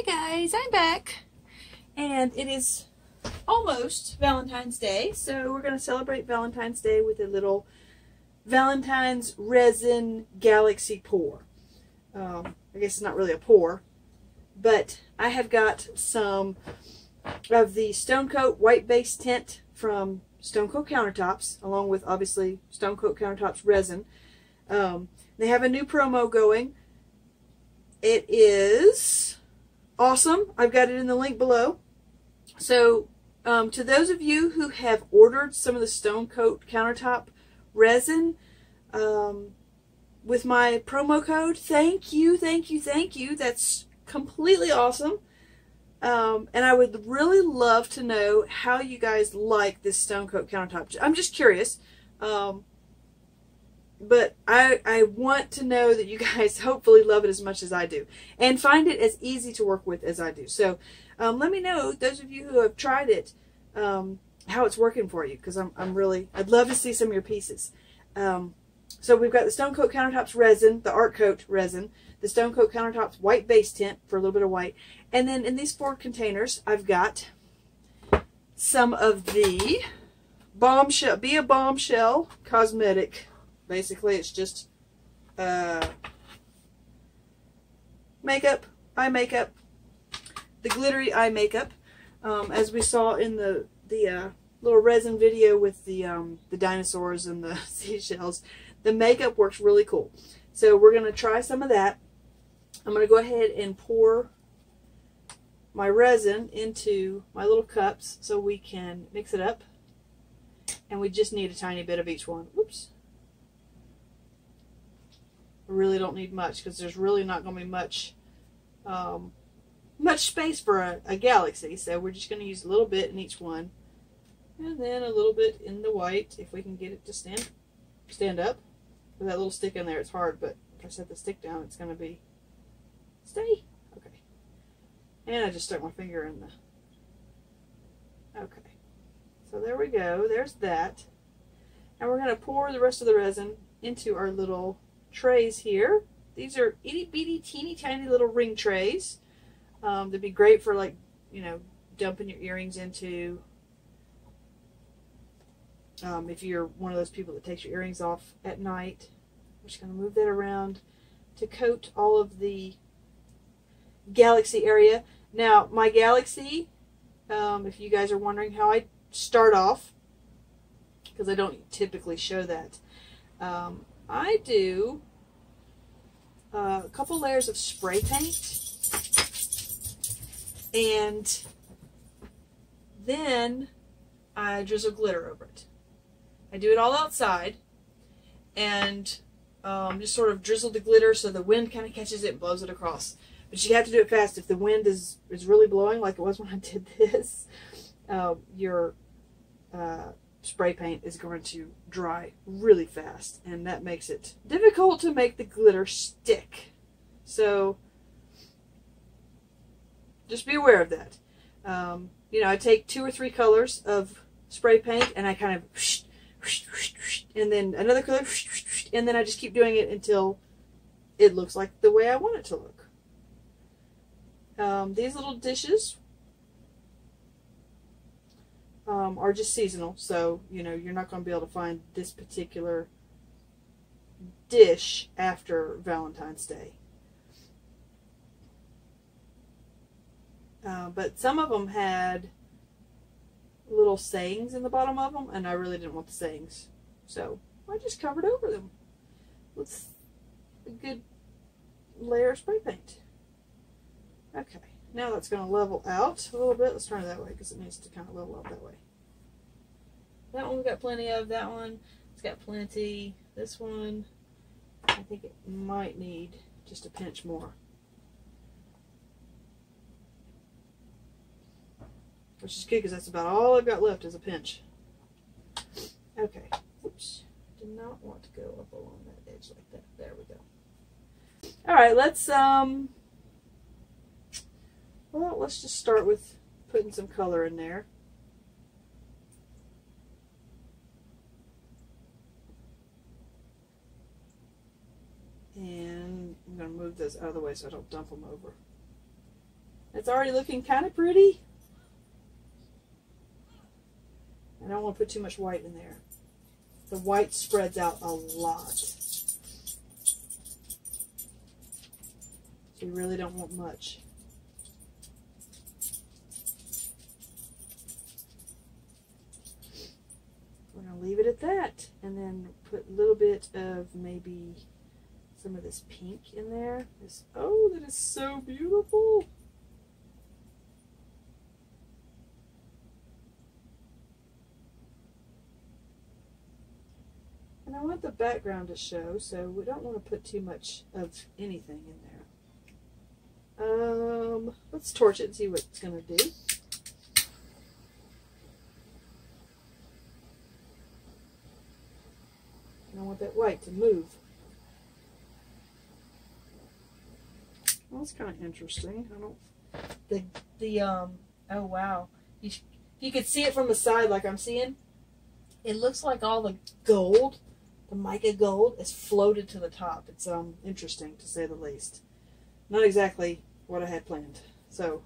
Guys, I'm back, and it is almost Valentine's Day, so we're going to celebrate Valentine's Day with a little Valentine's resin galaxy pour. I guess it's not really a pour, but I have got some of the Stone Coat White Base Tint from Stone Coat Countertops, along with obviously Stone Coat Countertops resin. They have a new promo going. It is awesome. I've got it in the link below. So to those of you who have ordered some of the Stone Coat Countertop resin with my promo code, thank you, thank you, thank you. That's completely awesome. And I would really love to know how you guys like this Stone Coat Countertop. I'm just curious. But I want to know that you guys hopefully love it as much as I do. And find it as easy to work with as I do. So let me know, those of you who have tried it, how it's working for you. Because I'd love to see some of your pieces. So we've got the Stone Coat Countertops resin, the Art Coat resin, the Stone Coat Countertops White Base Tint for a little bit of white. And then in these 4 containers, I've got some of the Bombshell, Be A Bombshell cosmetic. Basically, it's just makeup, eye makeup, the glittery eye makeup, as we saw in the little resin video with the dinosaurs and the seashells. The makeup works really cool. So we're going to try some of that. I'm going to go ahead and pour my resin into my little cups so we can mix it up. And we just need a tiny bit of each one. Oops. I really don't need much because there's really not going to be much space for a galaxy. So we're just going to use a little bit in each one. And then a little bit in the white if we can get it to stand up. With that little stick in there, it's hard, but if I set the stick down, it's going to be steady. Okay. And I just stuck my finger in the... Okay. So there we go. There's that. And we're going to pour the rest of the resin into our little trays here. These are itty bitty teeny tiny little ring trays. They'd be great for, like, you know, dumping your earrings into. If you're one of those people that takes your earrings off at night. I'm just going to move that around to coat all of the galaxy area. Now, my galaxy, if you guys are wondering how I start off, because I don't typically show that, I do a couple layers of spray paint, and then I drizzle glitter over it. I do it all outside, and just sort of drizzle the glitter so the wind kind of catches it and blows it across. But you have to do it fast. If the wind is really blowing, like it was when I did this, your spray paint is going to dry really fast, and that makes it difficult to make the glitter stick. So just be aware of that. You know, I take 2 or 3 colors of spray paint, and I kind of and then another color, and then I just keep doing it until it looks like the way I want it to look. These little dishes are just seasonal, so you know you're not going to be able to find this particular dish after Valentine's Day. But some of them had little sayings in the bottom of them, and I really didn't want the sayings, so I just covered over them with a good layer of spray paint. Okay, now that's going to level out a little bit. Let's turn it that way because it needs to kind of level out that way. That one we've got plenty of. That one, it's got plenty. This one, I think it might need just a pinch more. Which is good because that's about all I've got left is a pinch. Okay. Oops. Did not want to go up along that edge like that. There we go. Alright, let's just start with putting some color in there. And I'm going to move those out of the way so I don't dump them over. it's already looking kind of pretty. I don't want to put too much white in there. The white spreads out a lot. So you really don't want much. We're going to leave it at that, and then put a little bit of maybe some of this pink in there. Oh, that is so beautiful. And I want the background to show, so we don't want to put too much of anything in there. Let's torch it and see what it's going to do. And I want that white to move. Well, that's kind of interesting. I don't. Oh wow! You could see it from the side, like I'm seeing. It looks like all the gold, the mica gold, is floated to the top. It's interesting to say the least. Not exactly what I had planned. So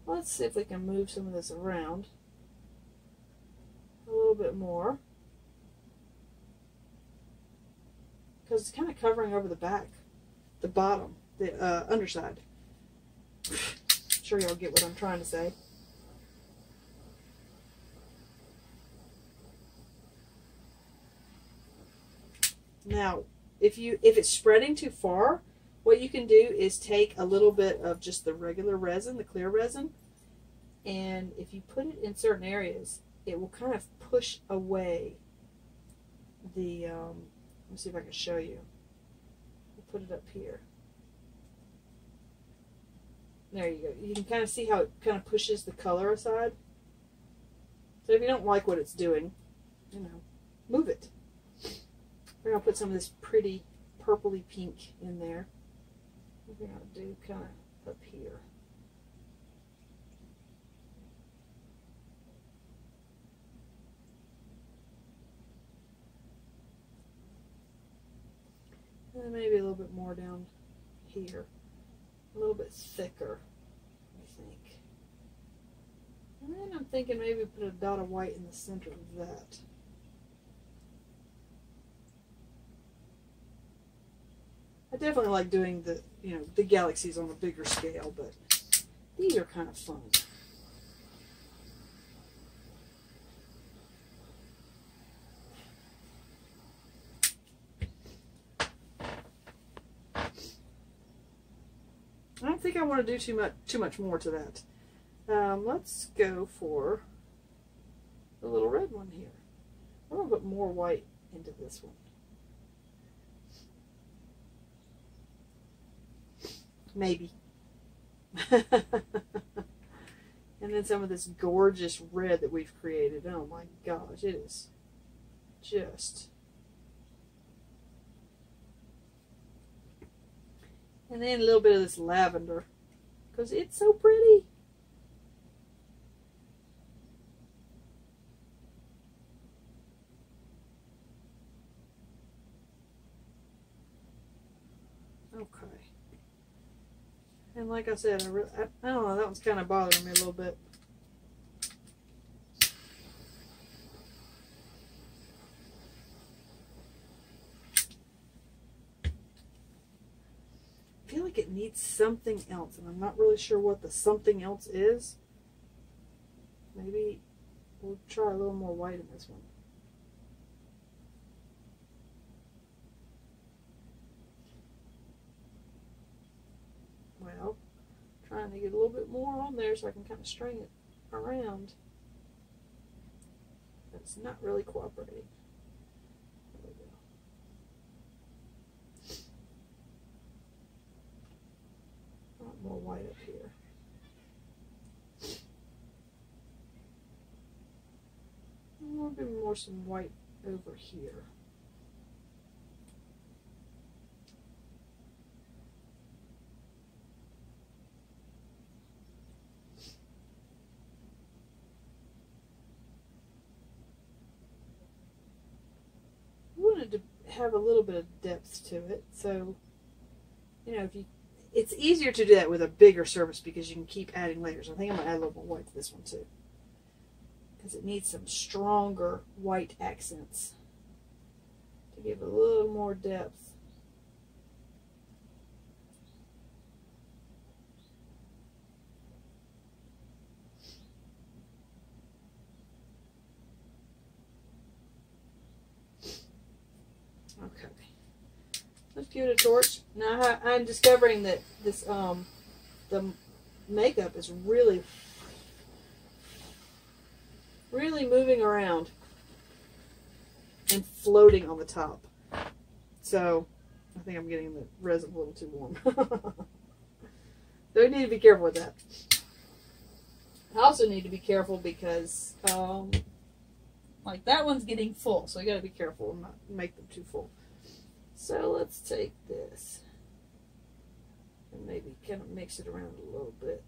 let's see if we can move some of this around a little bit more, because it's kind of covering over the back, the bottom, the underside. I'm sure y'all get what I'm trying to say. Now, if it's spreading too far, what you can do is take a little bit of just the regular resin, the clear resin, and if you put it in certain areas, it will kind of push away the, let me see if I can show you. I'll put it up here. There you go. You can kind of see how it kind of pushes the color aside. So if you don't like what it's doing, you know, move it. We're going to put some of this pretty purpley pink in there. We're going to do kind of up here. And then maybe a little bit more down here. A little bit thicker, I think. And then I'm thinking maybe put a dot of white in the center of that. I definitely like doing the, the galaxies on a bigger scale, but these are kind of fun. I don't think I want to do too much more to that. Let's go for the little red one here. I'm going to put more white into this one. Maybe. And then some of this gorgeous red that we've created. Oh my gosh, it is just. And then a little bit of this lavender, because it's so pretty. Okay. And like I said, I don't know, that one's kind of bothering me a little bit. I feel like it needs something else, and I'm not really sure what the something else is. Maybe we'll try a little more white in this one. Well, trying to get a little bit more on there so I can kind of string it around. But it's not really cooperating. There we go. I want more white up here. A little bit more some white over here. To have a little bit of depth to it, so if it's easier to do that with a bigger surface because you can keep adding layers. I think I'm going to add a little more white to this one too, because it needs some stronger white accents to give a little more depth. Okay. Let's give it a torch. Now I'm discovering that this the makeup is really moving around and floating on the top. So I think I'm getting the resin a little too warm. So we need to be careful with that. I also need to be careful because like that one's getting full, so you got to be careful and not make them too full. So let's take this and maybe kind of mix it around a little bit.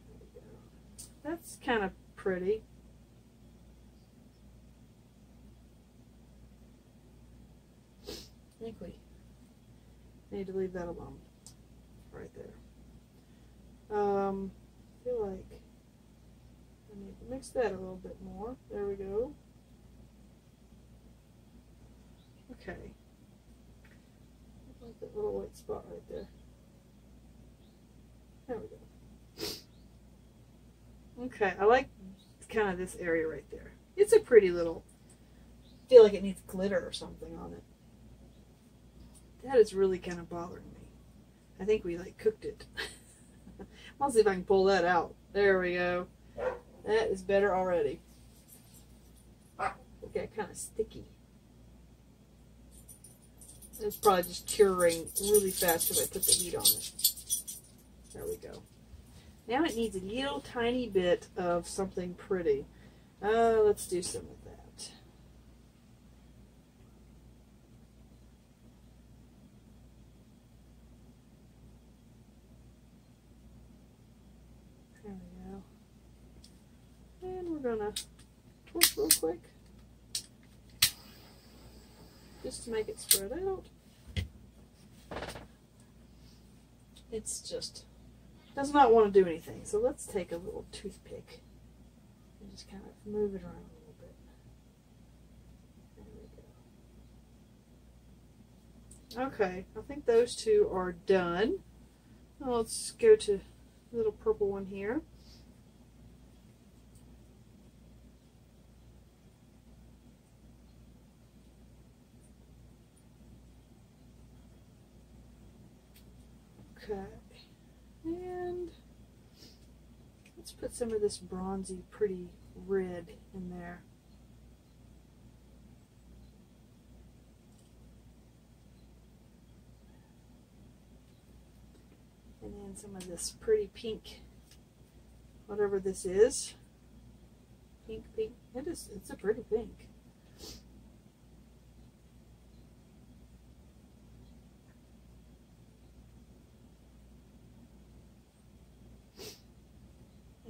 There we go. That's kind of pretty. I think we need to leave that alone right there. I feel like I need to mix that a little bit more. There we go. Okay. I like that little white spot right there. There we go. Okay, I like kind of this area right there. It's a pretty little, I feel like it needs glitter or something on it. That is really kind of bothering me. I think we like cooked it. I'll see if I can pull that out. There we go. That is better already. It got kind of sticky. It's probably just curing really fast because I put the heat on it. There we go. Now it needs a little tiny bit of something pretty. Let's do some of that. There we go. And we're gonna torch real quick, just to make it spread out. It's just does not want to do anything. So let's take a little toothpick and just kind of move it around a little bit. There we go. Okay, I think those two are done. Now let's go to the little purple one here. Okay, and let's put some of this bronzy, pretty red in there. And then some of this pretty pink, whatever this is. Pink. It's a pretty pink.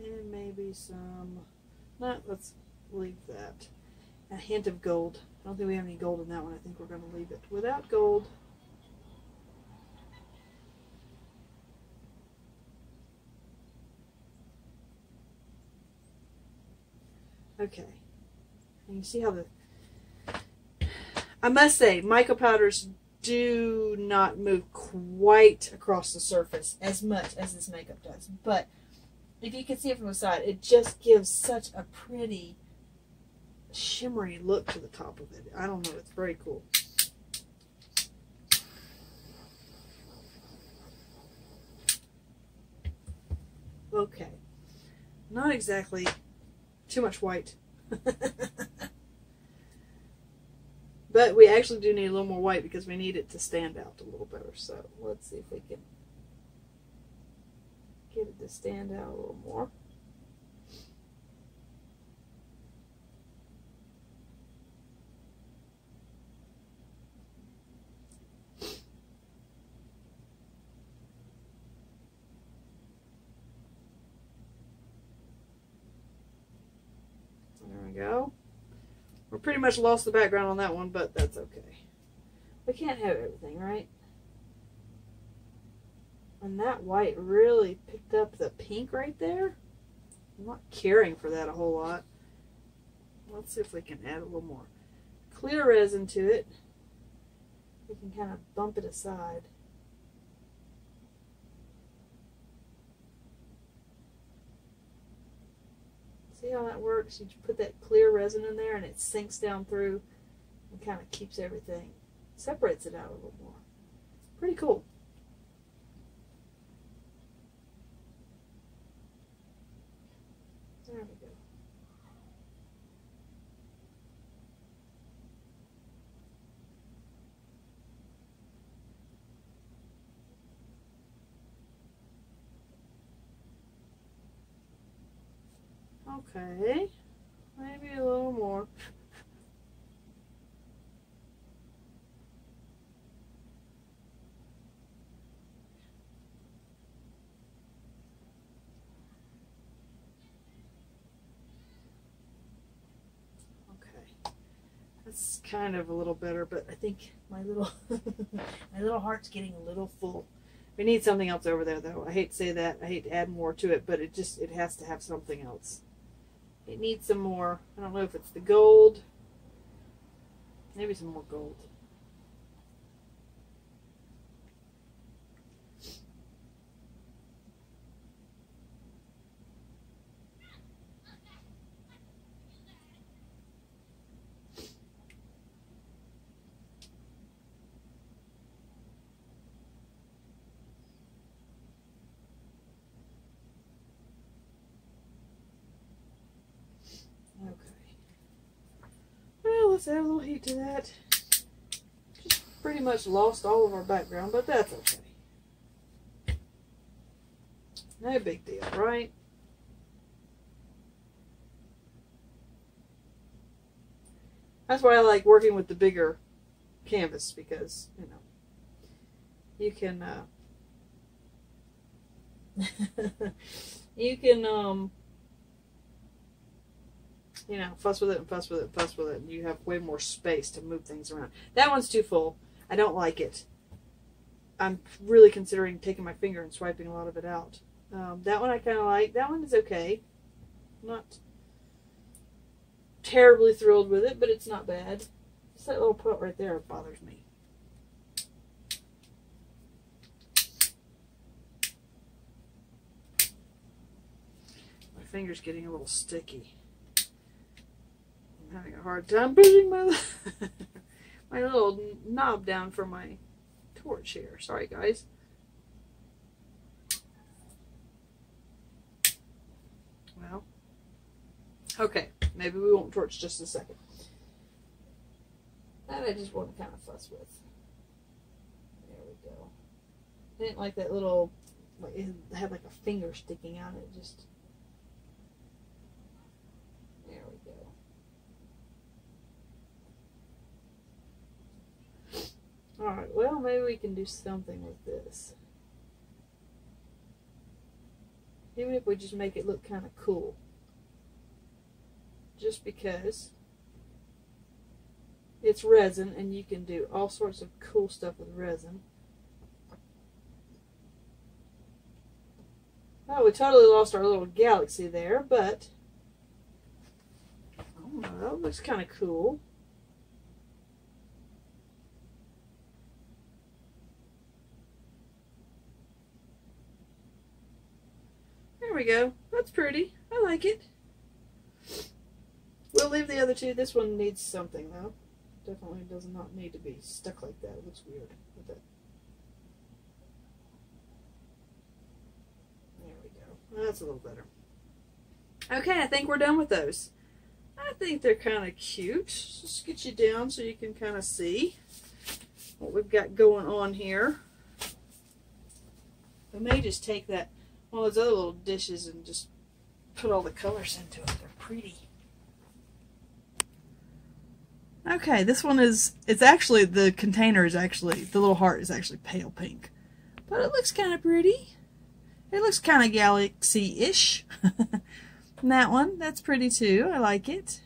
And maybe some, no, let's leave that. A hint of gold. I don't think we have any gold in that one. I think we're going to leave it without gold. Okay. And you see how I must say, mica powders do not move quite across the surface as much as this makeup does. But if you can see it from the side, it just gives such a pretty shimmery look to the top of it. I don't know, it's very cool. Okay, not exactly too much white. But we actually do need a little more white because we need it to stand out a little better. So let's see if we can get it to stand out a little more. There we go. We're pretty much lost the background on that one, but that's okay. I can't have everything, right? And that white really picked up the pink right there. I'm not caring for that a whole lot. Let's see if we can add a little more clear resin to it. We can kind of bump it aside. See how that works? You just put that clear resin in there and it sinks down through and kind of keeps everything, separates it out a little more. Pretty cool. There we go. Okay, maybe a little more. Okay, that's kind of a little better, but I think my little my little heart's getting a little full. We need something else over there, though. I hate to say that. I hate to add more to it, but it has to have something else. It needs some more. I don't know if it's the gold. Maybe some more gold. Okay. Well, let's add a little heat to that. Just pretty much lost all of our background, but that's okay. No big deal, right? That's why I like working with the bigger canvas, because, you know, you can, you can, you know, fuss with it and fuss with it and fuss with it, and you have way more space to move things around. That one's too full. I don't like it. I'm really considering taking my finger and swiping a lot of it out. That one I kind of like. That one is okay. I'm not terribly thrilled with it, but it's not bad. Just that little part right there bothers me. My finger's getting a little sticky. I'm having a hard time pushing my my little knob down for my torch here. Sorry, guys. Well, okay, maybe we won't torch just a second. That I just want to kind of fuss with. There we go. I didn't like that little, like it had like a finger sticking out. It just. There we go. Alright, well, maybe we can do something with this. Even if we just make it look kind of cool. Just because it's resin and you can do all sorts of cool stuff with resin. Oh, we totally lost our little galaxy there, but I don't know, that looks kind of cool. There we go. That's pretty. I like it. We'll leave the other two. This one needs something, though. Definitely does not need to be stuck like that. It looks weird with that. There we go. That's a little better. Okay, I think we're done with those. I think they're kind of cute. Just get you down so you can kind of see what we've got going on here. We may just take that one of those other little dishes and just put all the colors into it. They're pretty. Okay, this one is, it's actually, the container is actually, the little heart is actually pale pink. But it looks kind of pretty. It looks kind of galaxy-ish. And that one, that's pretty too. I like it.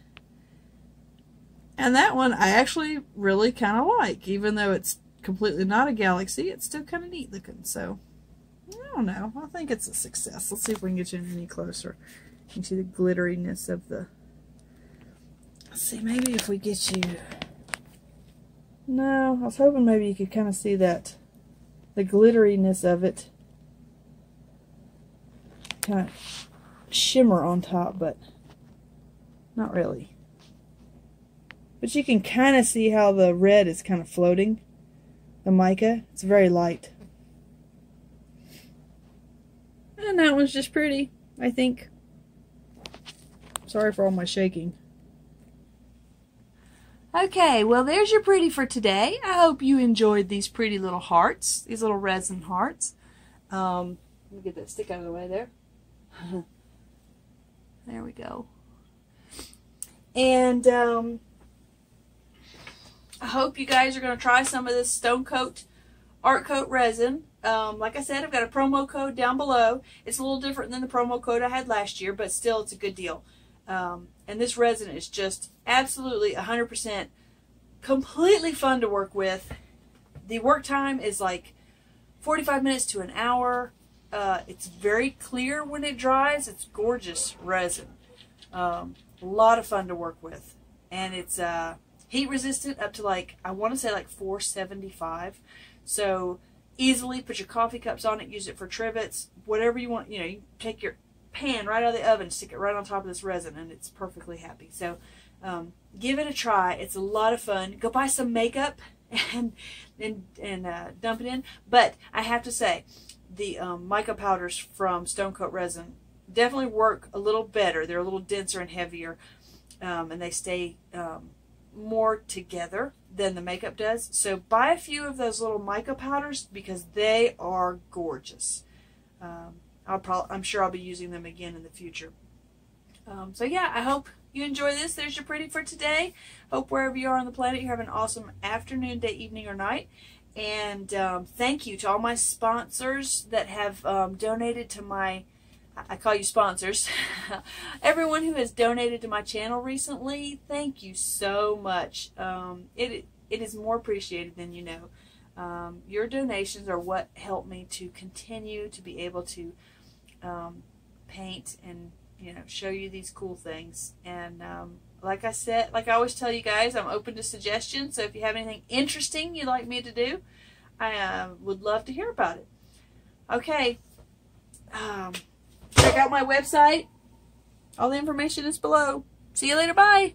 And that one I actually really kind of like. Even though it's completely not a galaxy, it's still kind of neat looking. So, I don't know. I think it's a success. Let's see if we can get you in any closer. You can see the glitteriness of the... Let's see, maybe if we get you... No, I was hoping maybe you could kind of see that, the glitteriness of it. Kind of shimmer on top, but not really. But you can kind of see how the red is kind of floating. The mica, it's very light. And that one's just pretty, I think. Sorry for all my shaking. Okay, well there's your pretty for today. I hope you enjoyed these pretty little hearts, these little resin hearts. Let me get that stick out of the way there. There we go. And I hope you guys are going to try some of this Stone Coat Art Resin. Like I said, I've got a promo code down below. It's a little different than the promo code I had last year, but still it's a good deal. And this resin is just absolutely 100% completely fun to work with. The work time is like 45 minutes to an hour. It's very clear when it dries. It's gorgeous resin. A lot of fun to work with. And it's heat resistant up to like, I want to say like 475. So easily put your coffee cups on it, use it for trivets, whatever you want. You know, you take your pan right out of the oven, stick it right on top of this resin, and it's perfectly happy. So give it a try. It's a lot of fun. Go buy some makeup and dump it in. But I have to say, the mica powders from Stone Coat Resin definitely work a little better. They're a little denser and heavier, and they stay more together than the makeup does. So buy a few of those little mica powders because they are gorgeous. I'm sure I'll be using them again in the future. So yeah, I hope you enjoy this. There's your pretty for today. Hope wherever you are on the planet you have an awesome afternoon, day, evening, or night. And thank you to all my sponsors that have donated to my, I call you sponsors, everyone who has donated to my channel recently. Thank you so much. It is more appreciated than you know. Your donations are what help me to continue to be able to paint and, you know, show you these cool things. And like I said, like I always tell you guys, I'm open to suggestions. So if you have anything interesting you'd like me to do, I would love to hear about it. Okay. Check out my website. All the information is below. See you later. Bye.